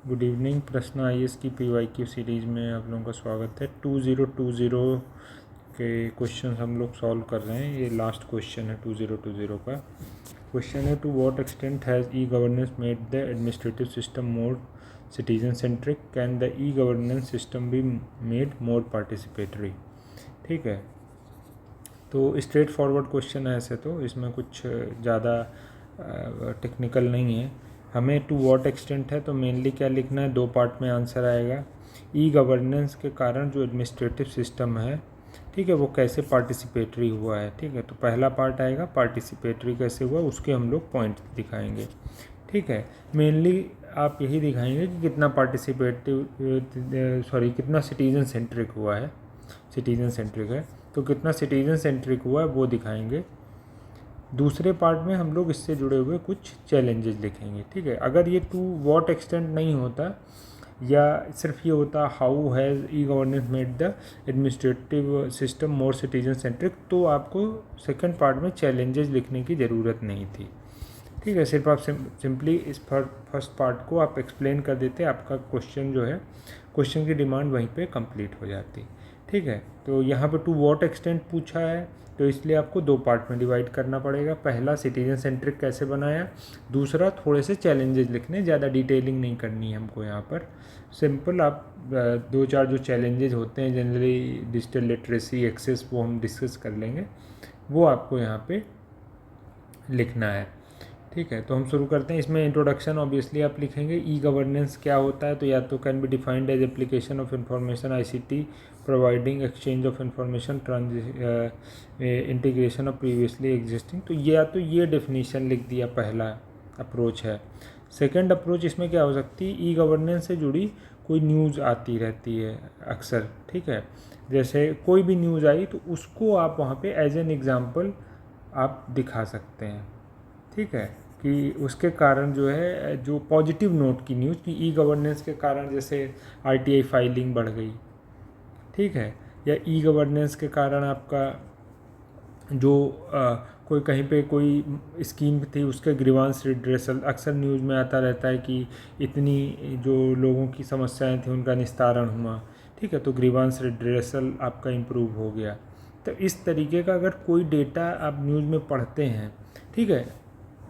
Good evening. प्रश्न IAS की PYQ series में आप लोगों का स्वागत है। 2020 के क्वेश्चन हम लोग सॉल्व कर रहे हैं। ये लास्ट क्वेश्चन है 2020 का। क्वेश्चन है, to what extent has e governance made the administrative system more citizen centric, can the e governance system be made more participatory. ठीक है, तो स्ट्रेट फॉरवर्ड क्वेश्चन है ऐसे, तो इसमें कुछ ज़्यादा टेक्निकल नहीं है। हमें टू व्हाट एक्सटेंट है तो मेनली क्या लिखना है, दो पार्ट में आंसर आएगा। ई गवर्नेंस के कारण जो एडमिनिस्ट्रेटिव सिस्टम है, ठीक है, वो कैसे पार्टिसिपेटरी हुआ है। ठीक है, तो पहला पार्ट आएगा पार्टिसिपेटरी कैसे हुआ, उसके हम लोग पॉइंट दिखाएंगे। ठीक है, मेनली आप यही दिखाएंगे कि कितना कितना सिटीजन सेंट्रिक हुआ है। सिटीजन सेंट्रिक है तो कितना सिटीजन सेंट्रिक हुआ है वो दिखाएंगे। दूसरे पार्ट में हम लोग इससे जुड़े हुए कुछ चैलेंजेस लिखेंगे। ठीक है, अगर ये टू व्हाट एक्सटेंट नहीं होता या सिर्फ ये होता how has e governance made the administrative system more citizen centric, तो आपको सेकंड पार्ट में चैलेंजेस लिखने की ज़रूरत नहीं थी। ठीक है, सिर्फ आप सिंपली इस फर्स्ट पार्ट को आप एक्सप्लेन कर देते, आपका क्वेश्चन जो है, क्वेश्चन की डिमांड वहीं पे कंप्लीट हो जाती। ठीक है, तो यहाँ पे टू व्हाट एक्सटेंट पूछा है तो इसलिए आपको दो पार्ट में डिवाइड करना पड़ेगा। पहला सिटीजन सेंट्रिक कैसे बनाया, दूसरा थोड़े से चैलेंजेस लिखने, ज़्यादा डिटेलिंग नहीं करनी है हमको यहाँ पर। सिंपल आप दो चार जो चैलेंजेस होते हैं जनरली डिजिटल लिटरेसी एक्सेस, वो हम डिस्कस कर लेंगे, वो आपको यहाँ पे लिखना है। ठीक है, तो हम शुरू करते हैं। इसमें इंट्रोडक्शन ऑब्वियसली आप लिखेंगे। ई गवर्नेंस क्या होता है, तो या तो can be defined as application of information ICT providing exchange of information integration of previously existing, तो ये डेफिनेशन लिख दिया, पहला अप्रोच है। सेकंड अप्रोच इसमें क्या हो सकती है, ई गवर्नेंस से जुड़ी कोई न्यूज़ आती रहती है अक्सर। ठीक है, जैसे कोई भी न्यूज़ आई तो उसको आप वहाँ पे एज एन एग्जांपल आप दिखा सकते हैं। ठीक है, कि उसके कारण जो है, जो पॉजिटिव नोट की न्यूज़, कि ई गवर्नेंस के कारण जैसे आरटीआई फाइलिंग बढ़ गई। ठीक है, या ई गवर्नेंस के कारण आपका जो कोई कहीं पे कोई स्कीम थी उसके ग्रीवांस रिड्रेसल, अक्सर न्यूज़ में आता रहता है कि इतनी जो लोगों की समस्याएं थी उनका निस्तारण हुआ। ठीक है, तो ग्रीवांस रिड्रेसल आपका इम्प्रूव हो गया। तो इस तरीके का अगर कोई डेटा आप न्यूज़ में पढ़ते हैं, ठीक है,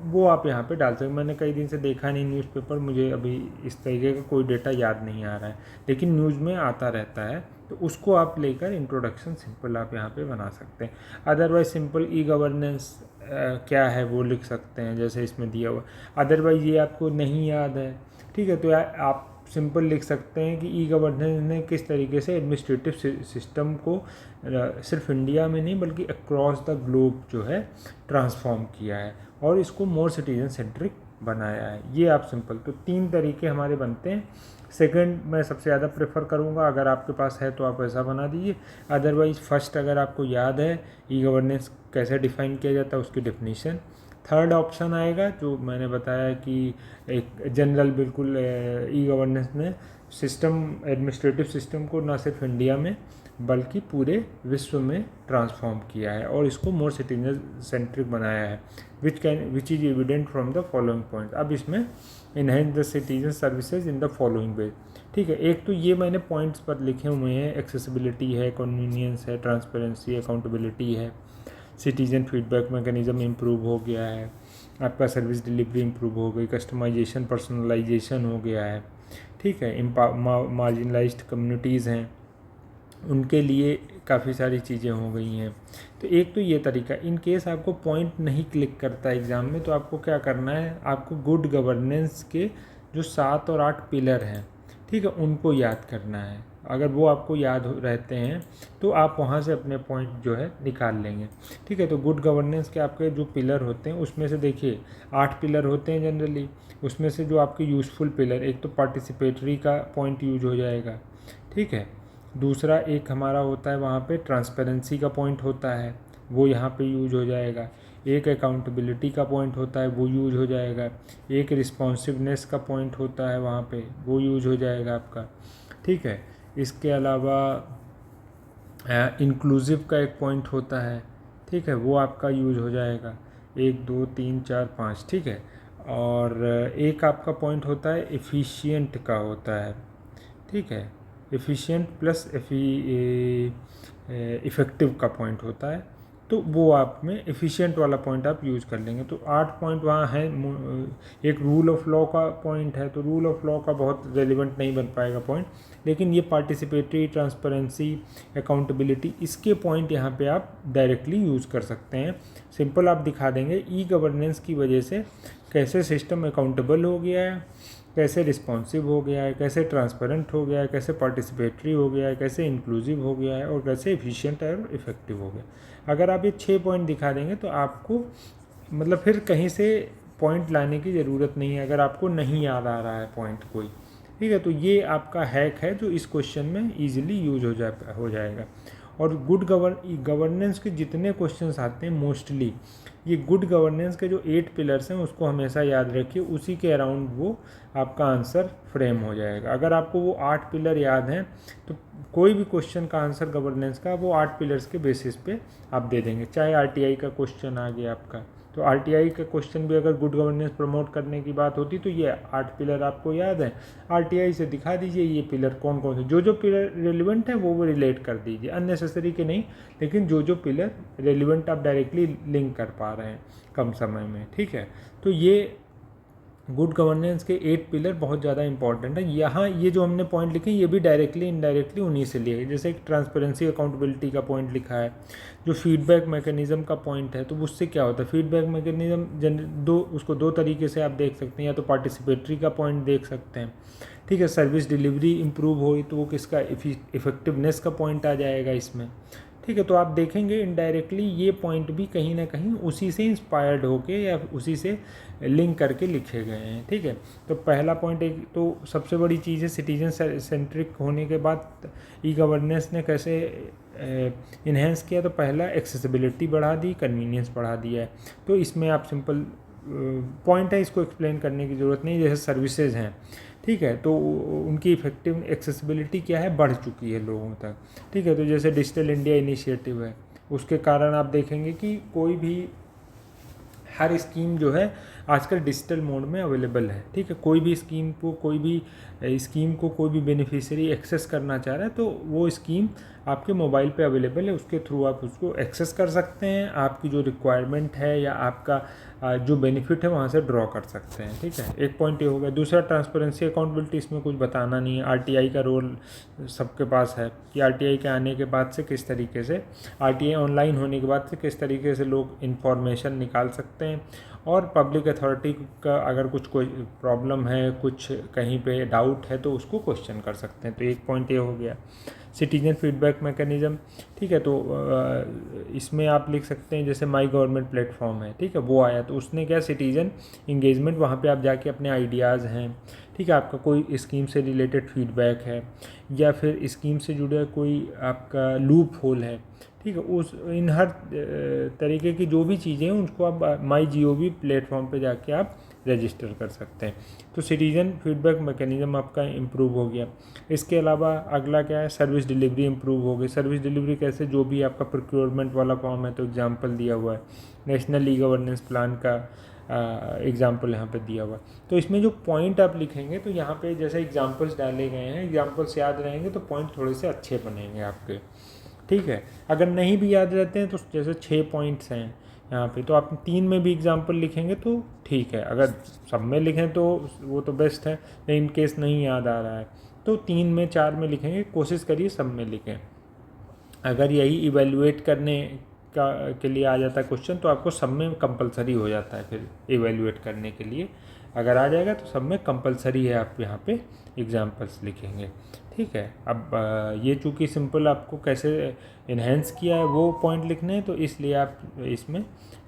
वो आप यहाँ पे डाल सकते। मैंने कई दिन से देखा नहीं न्यूज़पेपर, मुझे अभी इस तरीके का कोई डेटा याद नहीं आ रहा है, लेकिन न्यूज़ में आता रहता है, तो उसको आप लेकर इंट्रोडक्शन सिंपल आप यहाँ पे बना सकते हैं। अदरवाइज सिंपल ई गवर्नेंस क्या है वो लिख सकते हैं, जैसे इसमें दिया हुआ। अदरवाइज ये आपको नहीं याद है, ठीक है, तो आप सिंपल लिख सकते हैं कि ई गवर्नेंस ने किस तरीके से एडमिनिस्ट्रेटिव सिस्टम को सिर्फ इंडिया में नहीं बल्कि अक्रॉस द ग्लोब जो है ट्रांसफॉर्म किया है और इसको मोर सिटीजन सेंट्रिक बनाया है। ये आप सिंपल, तो तीन तरीके हमारे बनते हैं। सेकंड मैं सबसे ज़्यादा प्रेफर करूँगा, अगर आपके पास है तो आप ऐसा बना दीजिए। अदरवाइज फर्स्ट अगर आपको याद है ई गवर्नेंस कैसे डिफाइन किया जाता है उसकी डेफिनेशन। थर्ड ऑप्शन आएगा जो मैंने बताया कि एक जनरल बिल्कुल ई गवर्नेंस ने सिस्टम, एडमिनिस्ट्रेटिव सिस्टम को न सिर्फ इंडिया में बल्कि पूरे विश्व में ट्रांसफॉर्म किया है और इसको मोर सिटीजन सेंट्रिक बनाया है, which is evident from the following point. अब इसमें enhance the citizen services in the following वे। ठीक है, एक तो ये मैंने पॉइंट्स पर लिखे हुए हैं, एक्सेसिबिलिटी है, कन्वीनियंस है, ट्रांसपेरेंसी, अकाउंटेबिलिटी है, सिटीजन फीडबैक मैकेनिज्म इम्प्रूव हो गया है, आपका सर्विस डिलीवरी इम्प्रूव हो गई, कस्टमाइजेशन पर्सनलाइजेशन हो गया है। ठीक है, मार्जिनलाइज्ड कम्युनिटीज़ हैं उनके लिए काफ़ी सारी चीज़ें हो गई हैं। तो एक तो ये तरीका, इन केस आपको पॉइंट नहीं क्लिक करता एग्ज़ाम में, तो आपको क्या करना है, आपको गुड गवर्नेंस के जो 7 और 8 पिलर हैं, ठीक है, उनको याद करना है। अगर वो आपको याद रहते हैं तो आप वहाँ से अपने पॉइंट जो है निकाल लेंगे। ठीक है, तो गुड गवर्नेंस के आपके जो पिलर होते हैं उसमें से देखिए 8 पिलर होते हैं जनरली, उसमें से जो आपके यूज़फुल पिलर, एक तो पार्टिसिपेटरी का पॉइंट यूज हो जाएगा। ठीक है, दूसरा एक हमारा होता है वहाँ पे ट्रांसपेरेंसी का पॉइंट होता है, वो यहाँ पे यूज हो जाएगा। एक अकाउंटेबिलिटी का पॉइंट होता है, वो यूज हो जाएगा। एक रिस्पॉन्सिवनेस का पॉइंट होता है वहाँ पे, वो यूज हो जाएगा आपका। ठीक है, इसके अलावा इंक्लूसिव का एक पॉइंट होता है, ठीक है, वो आपका यूज हो जाएगा। 1 2 3 4 5, ठीक है। और एक आपका पॉइंट होता है एफिशिएंट का होता है, ठीक है, एफिशिएंट प्लस इफ़ेक्टिव का पॉइंट होता है, तो वो आप में एफिशिएंट वाला पॉइंट आप यूज़ कर लेंगे। तो 8 पॉइंट वहाँ है। एक रूल ऑफ लॉ का पॉइंट है, तो रूल ऑफ लॉ का बहुत रेलिवेंट नहीं बन पाएगा पॉइंट, लेकिन ये पार्टिसिपेटरी, ट्रांसपेरेंसी, अकाउंटेबिलिटी, इसके पॉइंट यहाँ पे आप डायरेक्टली यूज़ कर सकते हैं। सिंपल आप दिखा देंगे ई गवर्नेंस की वजह से कैसे सिस्टम अकाउंटेबल हो गया है, कैसे रिस्पॉन्सिव हो गया है, कैसे ट्रांसपेरेंट हो गया है, कैसे पार्टिसिपेटरी हो गया है, कैसे इंक्लूसिव हो गया है, और कैसे एफिशिएंट और इफेक्टिव हो गया। अगर आप ये 6 पॉइंट दिखा देंगे तो आपको मतलब फिर कहीं से पॉइंट लाने की ज़रूरत नहीं है, अगर आपको नहीं याद आ रहा है पॉइंट कोई, ठीक है। तो ये आपका हैक है जो इस क्वेश्चन में ईजिली यूज हो जाएगा। और गुड गवर्नेंस के जितने क्वेश्चंस आते हैं मोस्टली ये गुड गवर्नेंस के जो 8 पिलर्स हैं उसको हमेशा याद रखिए, उसी के अराउंड वो आपका आंसर फ्रेम हो जाएगा। अगर आपको वो 8 पिलर याद हैं तो कोई भी क्वेश्चन का आंसर गवर्नेंस का वो 8 पिलर्स के बेसिस पे आप दे देंगे। चाहे आरटीआई का क्वेश्चन आ गया आपका, तो आरटीआई का क्वेश्चन भी अगर गुड गवर्नेंस प्रमोट करने की बात होती तो ये 8 पिलर आपको याद है, आरटीआई से दिखा दीजिए ये पिलर कौन कौन से, जो पिलर रेलिवेंट है वो रिलेट कर दीजिए, अननेसेसरी के नहीं, लेकिन जो पिलर रेलिवेंट आप डायरेक्टली लिंक कर पा रहे हैं कम समय में, ठीक है। तो ये गुड गवर्नेंस के 8 पिलर बहुत ज़्यादा इंपॉर्टेंट है। यहाँ ये जो हमने पॉइंट लिखे ये भी डायरेक्टली इनडायरेक्टली उन्हीं से लिए, जैसे एक ट्रांसपेरेंसी अकाउंटेबिलिटी का पॉइंट लिखा है, जो फीडबैक मैकेनिज्म का पॉइंट है, तो उससे क्या होता है, फीडबैक मैकेनिज्म उसको 2 तरीके से आप देख सकते हैं, या तो पार्टिसिपेटरी का पॉइंट देख सकते हैं, ठीक है, सर्विस डिलीवरी इंप्रूव हुई तो वो किसका इफेक्टिवनेस का पॉइंट आ जाएगा इसमें, ठीक है। तो आप देखेंगे इनडायरेक्टली ये पॉइंट भी कहीं ना कहीं उसी से इंस्पायर्ड होके या उसी से लिंक करके लिखे गए हैं, ठीक है। तो पहला पॉइंट एक तो सबसे बड़ी चीज़ है सिटीजन सेंट्रिक होने के बाद ई गवर्नेंस ने कैसे इन्हेंस किया, तो पहला एक्सेसिबिलिटी बढ़ा दी, कन्वीनियंस बढ़ा दिया है। तो इसमें आप सिंपल पॉइंट है, इसको एक्सप्लेन करने की ज़रूरत नहीं, जैसे सर्विसेज हैं, ठीक है, तो उनकी इफेक्टिव एक्सेसिबिलिटी क्या है, बढ़ चुकी है लोगों तक, ठीक है। तो जैसे डिजिटल इंडिया इनिशिएटिव है, उसके कारण आप देखेंगे कि कोई भी हर स्कीम जो है आजकल डिजिटल मोड में अवेलेबल है, ठीक है। कोई भी स्कीम को कोई भी बेनिफिशियरी एक्सेस करना चाह रहा है तो वो स्कीम आपके मोबाइल पे अवेलेबल है, उसके थ्रू आप उसको एक्सेस कर सकते हैं, आपकी जो रिक्वायरमेंट है या आपका जो बेनिफिट है वहाँ से ड्रॉ कर सकते हैं, ठीक है। एक पॉइंट ये हो गया। दूसरा ट्रांसपेरेंसी अकाउंटेबिलिटी, इसमें कुछ बताना नहीं है, आरटीआई का रोल सबके पास है कि आरटीआई के आने के बाद से किस तरीके से, आरटीआई ऑनलाइन होने के बाद से किस तरीके से लोग इन्फॉर्मेशन निकाल सकते हैं, और पब्लिक अथॉरिटी का अगर कोई प्रॉब्लम है, कुछ कहीं पे डाउट है तो उसको क्वेश्चन कर सकते हैं। तो एक पॉइंट ये हो गया। सिटीजन फीडबैक मैकेनिज्म, ठीक है, तो इसमें आप लिख सकते हैं जैसे माई गवर्नमेंट प्लेटफॉर्म है, ठीक है, वो आया तो उसने क्या, सिटीजन इंगेजमेंट, वहाँ पे आप जाके अपने आइडियाज़ हैं, ठीक है, आपका कोई स्कीम से रिलेटेड फीडबैक है या फिर स्कीम से जुड़ा कोई आपका लूप होल है, ठीक है, इन हर तरीके की जो भी चीज़ें हैं उनको आप माई GOV प्लेटफॉर्म पे जाके आप रजिस्टर कर सकते हैं। तो सिटीजन फीडबैक मैकेनिज्म आपका इम्प्रूव हो गया। इसके अलावा अगला क्या है, सर्विस डिलीवरी इम्प्रूव हो गई। सर्विस डिलीवरी कैसे, जो भी आपका प्रोक्योरमेंट वाला फॉर्म है तो एग्जांपल दिया हुआ है, नेशनल ई गवर्नेंस प्लान का एग्जाम्पल यहाँ पे दिया हुआ है। तो इसमें जो पॉइंट आप लिखेंगे तो यहाँ पे जैसे एग्जाम्पल्स डाले गए हैं, एग्जाम्पल्स याद रहेंगे तो पॉइंट थोड़े से अच्छे बनेंगे आपके, ठीक है। अगर नहीं भी याद रहते हैं तो जैसे 6 पॉइंट्स हैं यहाँ पे, तो आप 3 में भी एग्जाम्पल लिखेंगे तो ठीक है, अगर सब में लिखें तो वो तो बेस्ट है, लेकिन केस नहीं याद आ रहा है तो 3 में 4 में लिखेंगे, कोशिश करिए सब में लिखें। अगर यही इवेल्युएट करने के लिए आ जाता है क्वेश्चन तो आपको सब में कंपलसरी हो जाता है, फिर इवेल्युएट करने के लिए अगर आ जाएगा तो सब में कंपलसरी है, आप यहाँ पे एग्जाम्पल्स लिखेंगे, ठीक है। अब ये चूँकि सिंपल आपको कैसे इन्हेंस किया है वो पॉइंट लिखने हैं, तो इसलिए आप इसमें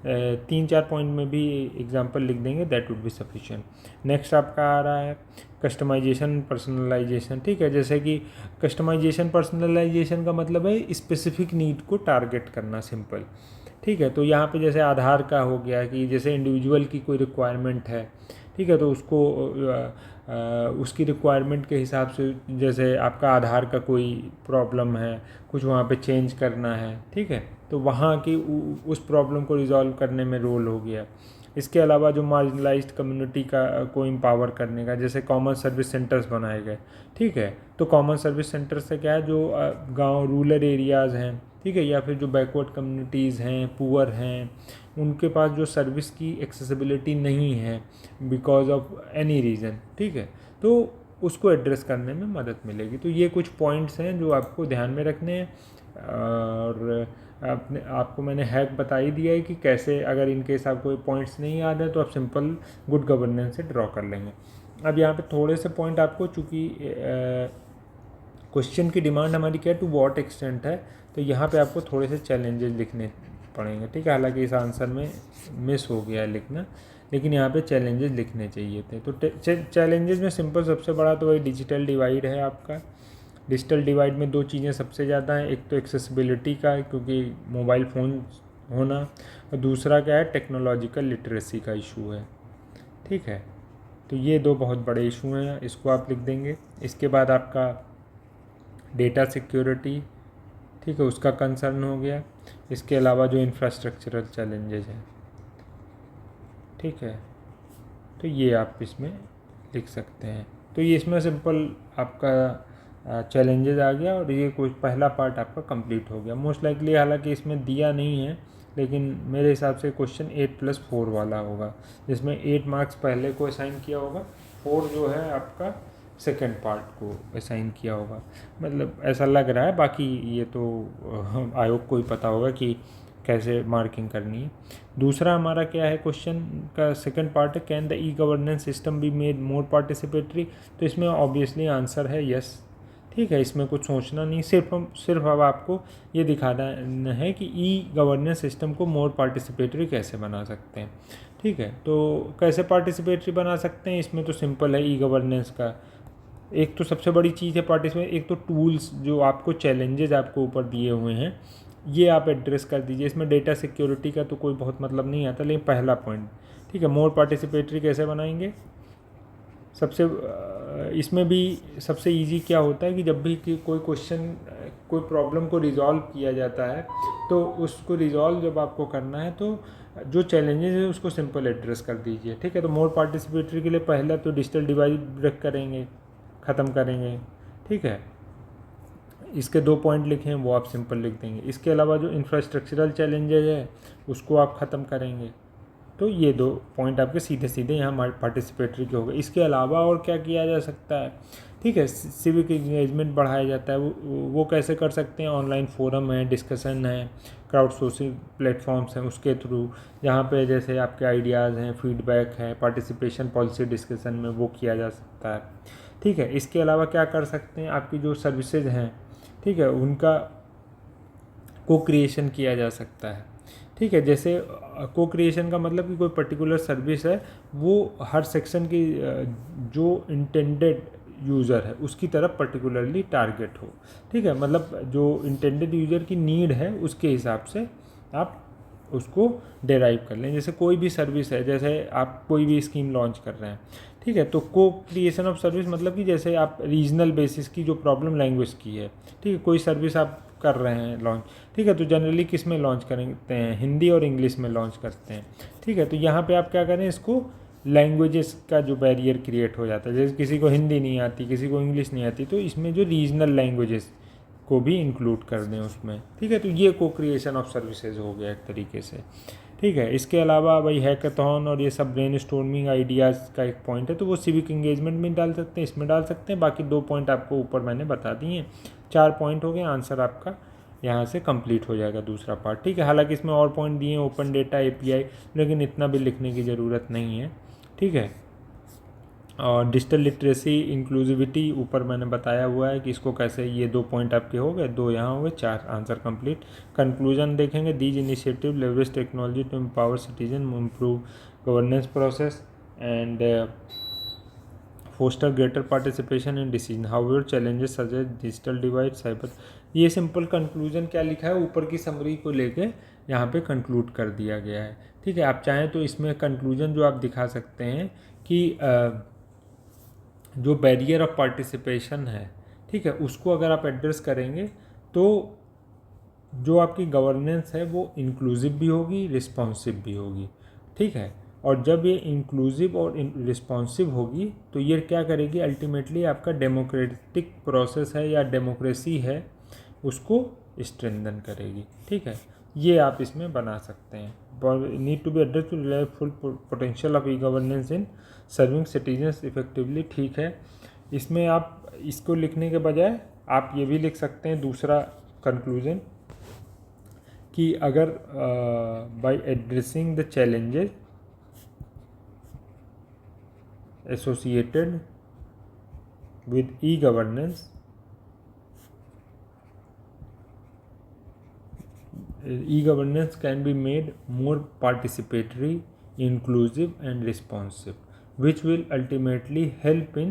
3-4 पॉइंट में भी एग्जांपल लिख देंगे, that would be sufficient. Next आपका आ रहा है कस्टमाइजेशन पर्सनलाइजेशन, ठीक है। जैसे कि कस्टमाइजेशन पर्सनलाइजेशन का मतलब है स्पेसिफिक नीड को टारगेट करना, सिंपल, ठीक है। तो यहाँ पे जैसे आधार का हो गया कि जैसे इंडिविजुअल की कोई रिक्वायरमेंट है, ठीक है, तो उसको उसकी रिक्वायरमेंट के हिसाब से, जैसे आपका आधार का कोई प्रॉब्लम है, कुछ वहाँ पे चेंज करना है, ठीक है, तो वहाँ की उस प्रॉब्लम को रिजॉल्व करने में रोल हो गया। इसके अलावा जो मार्जिनलाइज्ड कम्युनिटी को एम्पावर करने का, जैसे कॉमन सर्विस सेंटर्स बनाए गए, ठीक है। तो कॉमन सर्विस सेंटर से क्या है, जो गांव रूरल एरियाज़ हैं, ठीक है, या फिर जो बैकवर्ड कम्युनिटीज़ हैं, पुअर हैं, उनके पास जो सर्विस की एक्सेसिबिलिटी नहीं है बिकॉज ऑफ एनी रीज़न, ठीक है, तो उसको एड्रेस करने में मदद मिलेगी। तो ये कुछ पॉइंट्स हैं जो आपको ध्यान में रखने हैं। और आपको मैंने हैक बता ही दिया है कि कैसे, अगर इनकेस आपको पॉइंट्स नहीं याद है तो आप सिंपल गुड गवर्नेंस से ड्रॉ कर लेंगे। अब यहाँ पे थोड़े से पॉइंट आपको, चूँकि क्वेश्चन की डिमांड हमारी क्या है, टू वॉट एक्सटेंट है, तो यहाँ पे आपको थोड़े से चैलेंजेस लिखने पड़ेंगे, ठीक है। हालांकि इस आंसर में मिस हो गया है लिखना, लेकिन यहाँ पे चैलेंजेस लिखने चाहिए थे। तो चैलेंजेस में सिंपल सबसे बड़ा तो वही डिजिटल डिवाइड है आपका। डिजिटल डिवाइड में दो चीज़ें सबसे ज़्यादा हैं, एक तो एक्सेसिबिलिटी का है क्योंकि मोबाइल फ़ोन होना, और दूसरा क्या है, टेक्नोलॉजिकल लिटरेसी का इशू है, ठीक है। तो ये दो बहुत बड़े इशू हैं, इसको आप लिख देंगे। इसके बाद आपका डेटा सिक्योरिटी, ठीक है, उसका कंसर्न हो गया। इसके अलावा जो इंफ्रास्ट्रक्चरल चैलेंजेस हैं, ठीक है, तो ये आप इसमें लिख सकते हैं। तो ये इसमें सिंपल आपका चैलेंजेस आ गया, और ये कुछ पहला पार्ट आपका कंप्लीट हो गया मोस्ट लाइकली। हालांकि इसमें दिया नहीं है, लेकिन मेरे हिसाब से क्वेश्चन 8+4 वाला होगा, जिसमें 8 मार्क्स पहले को असाइन किया होगा, 4 जो है आपका सेकंड पार्ट को असाइन किया होगा, मतलब ऐसा लग रहा है। बाकी ये तो आयोग को ही पता होगा कि कैसे मार्किंग करनी है। दूसरा हमारा क्या है, क्वेश्चन का सेकंड पार्ट है, can the e governance system be made more participatory. तो इसमें ऑब्वियसली आंसर है यस, ठीक है, इसमें कुछ सोचना नहीं, सिर्फ अब आपको ये दिखाना है कि ई गवर्नेंस सिस्टम को मोर पार्टिसिपेटरी कैसे बना सकते हैं, ठीक है। तो कैसे पार्टिसिपेटरी बना सकते हैं, इसमें तो सिंपल है ई गवर्नेंस का। एक तो सबसे बड़ी चीज़ है पार्टिसिपेट, एक तो टूल्स जो आपको चैलेंजेस आपको ऊपर दिए हुए हैं ये आप एड्रेस कर दीजिए। इसमें डेटा सिक्योरिटी का तो कोई बहुत मतलब नहीं आता, लेकिन पहला पॉइंट, ठीक है, मोर पार्टिसिपेटरी कैसे बनाएंगे। सबसे इसमें भी सबसे इजी क्या होता है कि जब भी कोई क्वेश्चन, कोई प्रॉब्लम को रिजॉल्व किया जाता है, तो उसको रिजॉल्व जब आपको करना है तो जो चैलेंजेस है उसको सिंपल एड्रेस कर दीजिए, ठीक है। तो मोर पार्टिसिपेटरी के लिए पहला तो डिजिटल डिवाइड ब्रेक करेंगे, ख़त्म करेंगे, ठीक है। इसके 2 पॉइंट लिखे हैं वो आप सिंपल लिख देंगे। इसके अलावा जो इंफ्रास्ट्रक्चरल चैलेंजेज है उसको आप ख़त्म करेंगे। तो ये 2 पॉइंट आपके सीधे सीधे यहाँ पार्टिसिपेटरी के हो गए। इसके अलावा और क्या किया जा सकता है, ठीक है, सिविक इंगेजमेंट बढ़ाया जाता है, वो कैसे कर सकते हैं, ऑनलाइन फोरम है, डिस्कशन है, क्राउड सोर्सिंग प्लेटफॉर्म्स हैं उसके थ्रू, जहाँ पे जैसे आपके आइडियाज़ हैं, फीडबैक है, पार्टिसिपेशन पॉलिसी डिस्कशन में वो किया जा सकता है, ठीक है। इसके अलावा क्या कर सकते हैं, आपकी जो सर्विसेज हैं, ठीक है, उनका को क्रिएशन किया जा सकता है, ठीक है। जैसे को क्रिएशन का मतलब कि कोई पर्टिकुलर सर्विस है, वो हर सेक्शन की जो इंटेंडेड यूज़र है उसकी तरफ पर्टिकुलरली टारगेट हो, ठीक है, मतलब जो इंटेंडेड यूज़र की नीड है उसके हिसाब से आप उसको डेराइव कर लें। जैसे कोई भी सर्विस है, जैसे आप कोई भी स्कीम लॉन्च कर रहे हैं, ठीक है, तो को क्रिएशन ऑफ सर्विस मतलब कि जैसे आप रीजनल बेसिस की जो प्रॉब्लम लैंग्वेज की है, ठीक है, कोई सर्विस आप कर रहे हैं लॉन्च, ठीक है, तो जनरली किस में लॉन्च करते हैं, हिंदी और इंग्लिश में लॉन्च करते हैं, ठीक है। तो यहाँ पे आप क्या करें, इसको लैंग्वेजेस का जो बैरियर क्रिएट हो जाता है, जैसे किसी को हिंदी नहीं आती, किसी को इंग्लिश नहीं आती, तो इसमें जो रीजनल लैंग्वेजेस को भी इंक्लूड कर दें उसमें, ठीक है। तो ये को क्रिएशन ऑफ सर्विसेज हो गया एक तरीके से, ठीक है। इसके अलावा भाई हैकाथॉन और ये सब ब्रेन स्टॉर्मिंग आइडियाज़ का एक पॉइंट है, तो वो सिविक इंगेजमेंट में डाल सकते हैं, इसमें डाल सकते हैं। बाकी 2 पॉइंट आपको ऊपर मैंने बता दिए हैं, 4 पॉइंट हो गए, आंसर आपका यहाँ से कंप्लीट हो जाएगा दूसरा पार्ट, ठीक है। हालांकि इसमें और पॉइंट दिए हैं, ओपन डेटा एपीआई, लेकिन इतना भी लिखने की ज़रूरत नहीं है, ठीक है। और डिजिटल लिटरेसी इंक्लूसिविटी ऊपर मैंने बताया हुआ है कि इसको कैसे, ये 2 पॉइंट आपके हो गए, 2 यहाँ हो गए, 4 आंसर कंप्लीट। कंक्लूजन देखेंगे, these initiative leverage technology to empower citizen, improve governance process and foster greater participation in decision, however challenges such as digital divide, cyber. ये सिंपल कंक्लूजन क्या लिखा है, ऊपर की समरी को लेके यहाँ पे कंक्लूड कर दिया गया है, ठीक है। आप चाहें तो इसमें कंक्लूजन जो आप दिखा सकते हैं कि जो बैरियर ऑफ पार्टिसिपेशन है, ठीक है, उसको अगर आप एड्रेस करेंगे तो जो आपकी गवर्नेंस है वो इंक्लूसिव भी होगी, रिस्पॉन्सिव भी होगी, ठीक है। और जब ये इंक्लूसिव और रिस्पॉन्सिव होगी तो ये क्या करेगी, अल्टीमेटली आपका डेमोक्रेटिक प्रोसेस है या डेमोक्रेसी है उसको स्ट्रेंथन करेगी। ठीक है, ये आप इसमें बना सकते हैं। Need to be address to realise full potential of e governance in serving citizens effectively. ठीक है, इसमें आप इसको लिखने के बजाय आप ये भी लिख सकते हैं दूसरा कंक्लूजन कि अगर by addressing the challenges associated with e governance, e-governance can be made more participatory, inclusive and responsive, which will ultimately help in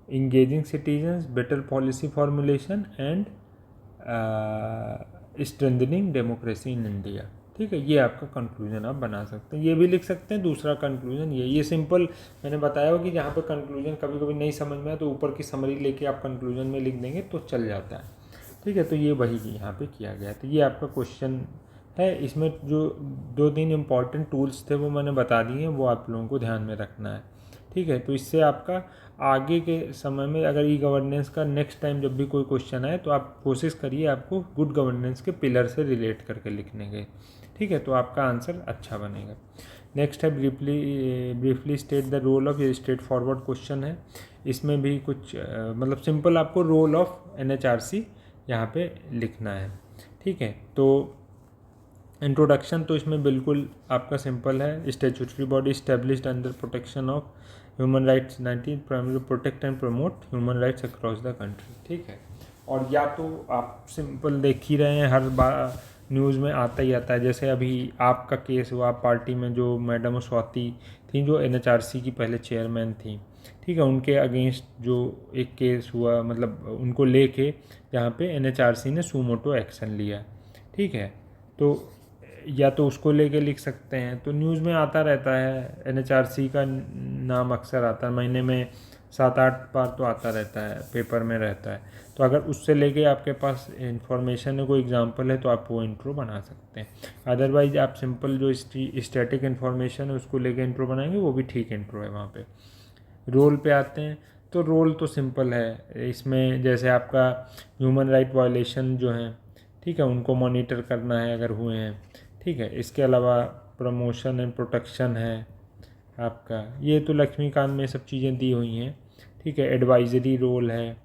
engaging citizens, better policy formulation and strengthening democracy in India। ठीक है, ये आपका conclusion आप बना सकते हैं। ये भी लिख सकते हैं दूसरा कंक्लूजन ये सिंपल मैंने बताया हो कि जहाँ पे कंक्लूजन कभी कभी नहीं समझ में आए तो ऊपर की समरी लेके आप कंक्लूजन में लिख देंगे तो चल जाता है। ठीक है, तो ये वही यहाँ पे किया गया। तो ये आपका क्वेश्चन है। इसमें जो 2-3 इम्पॉर्टेंट टूल्स थे वो मैंने बता दिए हैं, वो आप लोगों को ध्यान में रखना है। ठीक है, तो इससे आपका आगे के समय में अगर ई गवर्नेंस का नेक्स्ट टाइम जब भी कोई क्वेश्चन आए तो आप कोशिश करिए आपको गुड गवर्नेंस के पिलर से रिलेट करके लिखने के। ठीक है, तो आपका आंसर अच्छा बनेगा। नेक्स्ट है briefly state the role of, ये स्ट्रेट फॉरवर्ड क्वेश्चन है। इसमें भी कुछ मतलब सिंपल आपको रोल ऑफ NHRC यहाँ पे लिखना है। ठीक है, तो इंट्रोडक्शन तो इसमें बिल्कुल आपका सिंपल है। Statutory body established under protection of human rights 19 primary protect and promote human rights across the country. ठीक है, और या तो आप सिंपल देख ही रहे हैं, हर बार न्यूज़ में आता ही आता है। जैसे अभी आपका केस हुआ पार्टी में, जो मैडम स्वाति थी जो NHRC की पहले चेयरमैन थी, ठीक है, उनके अगेंस्ट जो एक केस हुआ, मतलब उनको लेके जहाँ पे NHRC ने सुमोटो एक्शन लिया। ठीक है, तो या तो उसको लेके लिख सकते हैं। तो न्यूज़ में आता रहता है, NHRC का नाम अक्सर आता है, महीने में 7-8 बार तो आता रहता है, पेपर में रहता है। तो अगर उससे लेके आपके पास इंफॉर्मेशन है, कोई एग्जांपल है, तो आप वो इंट्रो बना सकते हैं। अदरवाइज आप सिंपल जो स्टैटिक इन्फॉर्मेशन है उसको लेके इंट्रो बनाएंगे, वो भी ठीक इंट्रो है। वहाँ पे रोल पे आते हैं, तो रोल तो सिंपल है। इसमें जैसे आपका ह्यूमन राइट वायलेशन जो हैं, ठीक है, उनको मॉनिटर करना है अगर हुए हैं। ठीक है, इसके अलावा प्रमोशन एंड प्रोटेक्शन है आपका, ये तो लक्ष्मीकांत में सब चीज़ें दी हुई हैं। ठीक है, एडवाइजरी रोल है।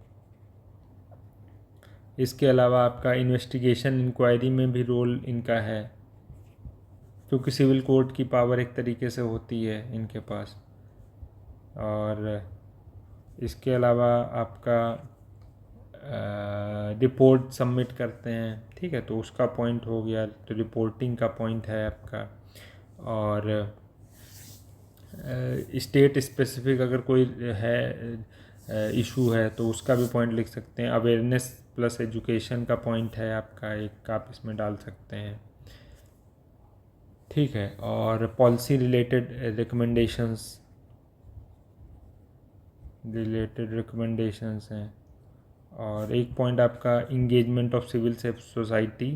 इसके अलावा आपका इन्वेस्टिगेशन इंक्वायरी में भी रोल इनका है, क्योंकि सिविल कोर्ट की पावर एक तरीके से होती है इनके पास। और इसके अलावा आपका रिपोर्ट सबमिट करते हैं। ठीक है, तो उसका पॉइंट हो गया, तो रिपोर्टिंग का पॉइंट है आपका। और स्टेट स्पेसिफिक अगर कोई है इशू है तो उसका भी पॉइंट लिख सकते हैं। अवेयरनेस प्लस एजुकेशन का पॉइंट है आपका, एक आप इसमें डाल सकते हैं। ठीक है, और पॉलिसी रिलेटेड रिकमेंडेशंस हैं। और एक पॉइंट आपका engagement of civil society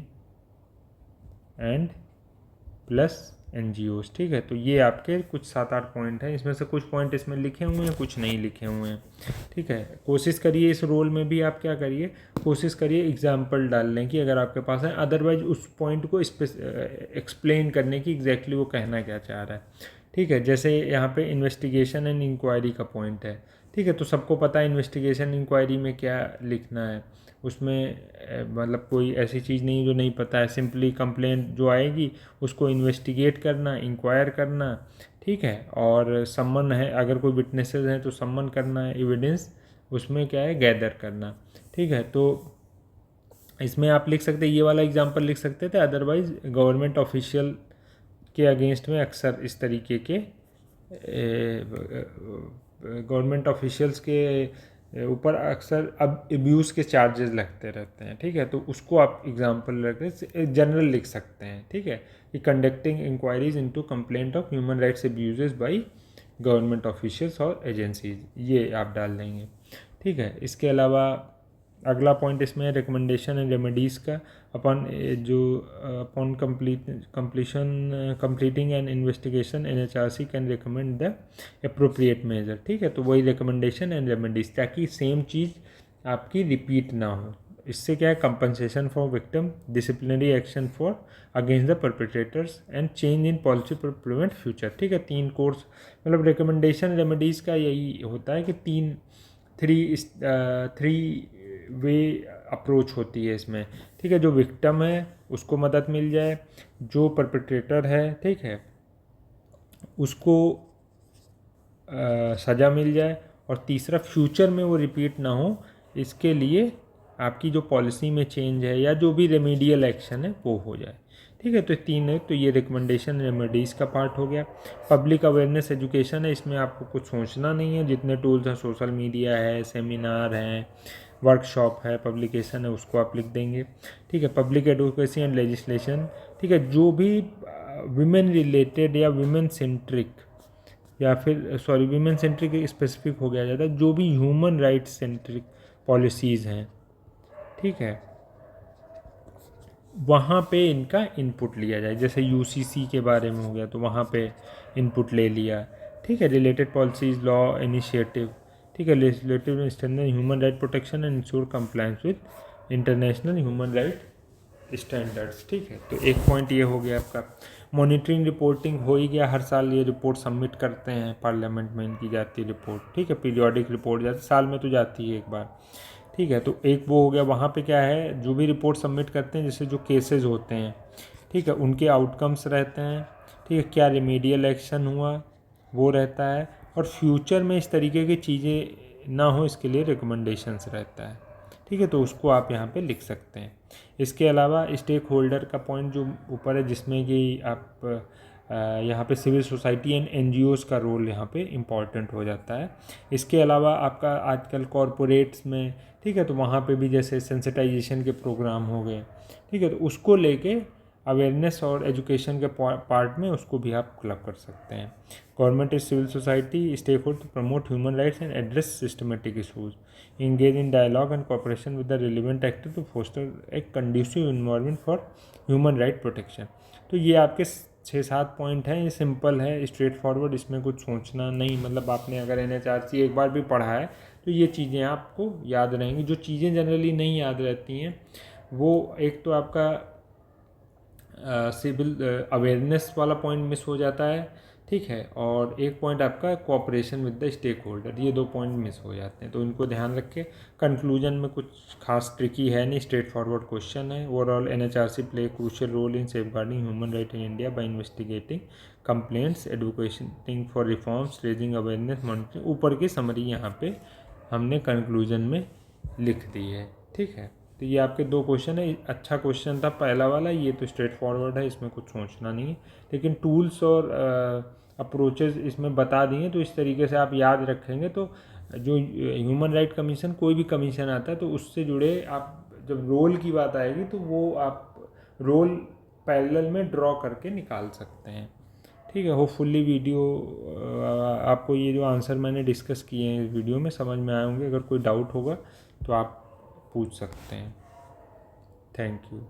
and plus NGOs। ठीक है, तो ये आपके कुछ 7-8 पॉइंट हैं। इसमें से कुछ पॉइंट इसमें लिखे हुए हैं, कुछ नहीं लिखे हुए हैं। ठीक है, कोशिश करिए इस रोल में भी आप क्या करिए, कोशिश करिए एग्जाम्पल डाल लें कि अगर आपके पास है। अदरवाइज उस पॉइंट को एक्सप्लेन करने की एग्जैक्टली वो कहना क्या चाह रहा है। ठीक है, जैसे यहाँ पे इन्वेस्टिगेशन एंड इंक्वायरी का पॉइंट है। ठीक है, तो सबको पता है इन्वेस्टिगेशन इंक्वायरी में क्या लिखना है। उसमें मतलब कोई ऐसी चीज़ नहीं जो नहीं पता है। सिंपली कंप्लेंट जो आएगी उसको इन्वेस्टिगेट करना, इंक्वायर करना। ठीक है, और सम्मन है, अगर कोई विटनेसेस हैं तो सम्मन करना है, एविडेंस उसमें क्या है गैदर करना। ठीक है, तो इसमें आप लिख सकते, ये वाला एग्जांपल लिख सकते थे। अदरवाइज गवर्नमेंट ऑफिशियल के अगेंस्ट में अक्सर इस तरीके के गवर्नमेंट ऑफिशियल्स के ऊपर अक्सर अब एब्यूज़ के चार्जेस लगते रहते हैं। ठीक है, तो उसको आप एग्जांपल रखते जनरल लिख सकते हैं। ठीक है, कि conducting inquiries into complaint of human rights abuses by government officials और एजेंसीज, ये आप डाल देंगे। ठीक है, इसके अलावा अगला पॉइंट इसमें है रिकमेंडेशन एंड रेमेडीज़ का। अपन upon completing an investigation NHRC can recommend the appropriate measure. ठीक है, तो वही रिकमेंडेशन एंड रेमेडीज़, ताकि सेम चीज़ आपकी रिपीट ना हो। इससे क्या है, compensation for victim, disciplinary action for against the perpetrators and change in policy for prevent future. ठीक है, 3 कोर्स, मतलब रिकमेंडेशन रेमेडीज़ का यही होता है कि थ्री वे अप्रोच होती है इसमें। ठीक है, जो विक्टिम है उसको मदद मिल जाए, जो परपेट्रेटर है, ठीक है, उसको सज़ा मिल जाए, और तीसरा फ्यूचर में वो रिपीट ना हो, इसके लिए आपकी जो पॉलिसी में चेंज है या जो भी रेमेडियल एक्शन है वो हो जाए। ठीक है, तो 3 है, तो ये रिकमेंडेशन रेमेडीज़ का पार्ट हो गया। पब्लिक अवेयरनेस एजुकेशन है, इसमें आपको कुछ सोचना नहीं है, जितने टूल्स हैं, सोशल मीडिया है, सेमिनार हैं, वर्कशॉप है, पब्लिकेशन है, उसको आप लिख देंगे। ठीक है, पब्लिक एडवोकेसी एंड लेजिस्लेशन। ठीक है, जो भी विमेन रिलेटेड या विमेन सेंट्रिक, या फिर सॉरी विमेन सेंट्रिक स्पेसिफिक हो गया ज़्यादा, जो भी ह्यूमन राइट्स सेंट्रिक पॉलिसीज़ हैं, ठीक है, वहाँ पे इनका इनपुट लिया जाए। जैसे UCC के बारे में हो गया, तो वहाँ पे इनपुट ले लिया। ठीक है, रिलेटेड पॉलिसीज़, लॉ इनिशिएटिव। ठीक है, legislative standard human right protection and ensure compliance with international human right standards. ठीक है, तो एक पॉइंट ये हो गया आपका। मॉनिटरिंग रिपोर्टिंग हो ही गया, हर साल ये रिपोर्ट सबमिट करते हैं पार्लियामेंट में, इनकी जाती है रिपोर्ट। ठीक है, पीरियोडिक रिपोर्ट जाती, साल में तो जाती है एक बार। ठीक है, तो एक वो हो गया। वहाँ पे क्या है, जो भी रिपोर्ट सबमिट करते हैं, जैसे जो केसेस होते हैं, ठीक है, उनके आउटकम्स रहते हैं। ठीक है, क्या रिमेडियल एक्शन हुआ वो रहता है, और फ्यूचर में इस तरीके की चीज़ें ना हो, इसके लिए रिकमेंडेशंस रहता है। ठीक है, तो उसको आप यहाँ पे लिख सकते हैं। इसके अलावा स्टेक होल्डर का पॉइंट जो ऊपर है, जिसमें कि आप यहाँ पे सिविल सोसाइटी एंड NGOs का रोल यहाँ पे इम्पॉर्टेंट हो जाता है। इसके अलावा आपका आजकल कॉरपोरेट्स में, ठीक है, तो वहाँ पे भी जैसे सेंसिटाइजेशन के प्रोग्राम हो गए। ठीक है, तो उसको लेके अवेयरनेस और एजुकेशन के पार्ट में उसको भी आप क्लब कर सकते हैं। Government is civil society stake holder to promote human rights and address systematic issues, engage in dialogue and cooperation with the relevant actor to foster a conducive environment for human right protection। तो ये आपके 6-7 point हैं, ये simple है, straight forward, इसमें कुछ सोचना नहीं। मतलब आपने अगर NHRC एक बार भी पढ़ा है तो ये चीज़ें आपको याद रहेंगी। जो चीज़ें जनरली नहीं याद रहती हैं वो, एक तो आपका सिविल अवेयरनेस वाला पॉइंट मिस हो जाता है। ठीक है, और एक पॉइंट आपका cooperation with the stake holder, ये 2 पॉइंट मिस हो जाते हैं, तो इनको ध्यान रखें। कंक्लूजन में कुछ खास ट्रिकी है नहीं, स्ट्रेट फॉरवर्ड क्वेश्चन है। Overall NHRC play crucial role in safeguarding human right in India by investigating complaints, advocating for reforms, raising awareness, monitoring. ऊपर की समरी यहाँ पे हमने कंक्लूजन में लिख दी है। ठीक है, तो ये आपके 2 क्वेश्चन है। अच्छा क्वेश्चन था पहला वाला, ये तो स्ट्रेट फॉरवर्ड है, इसमें कुछ सोचना नहीं है। लेकिन टूल्स और अप्रोचेस इसमें बता दिए, तो इस तरीके से आप याद रखेंगे तो जो ह्यूमन राइट कमीशन, कोई भी कमीशन आता है तो उससे जुड़े आप जब रोल की बात आएगी तो वो आप रोल पैरेलल में ड्रॉ करके निकाल सकते हैं। ठीक है, होपफुली वीडियो आपको ये जो आंसर मैंने डिस्कस किए हैं इस वीडियो में समझ में आए होंगे। अगर कोई डाउट होगा तो आप पूछ सकते हैं। Thank you.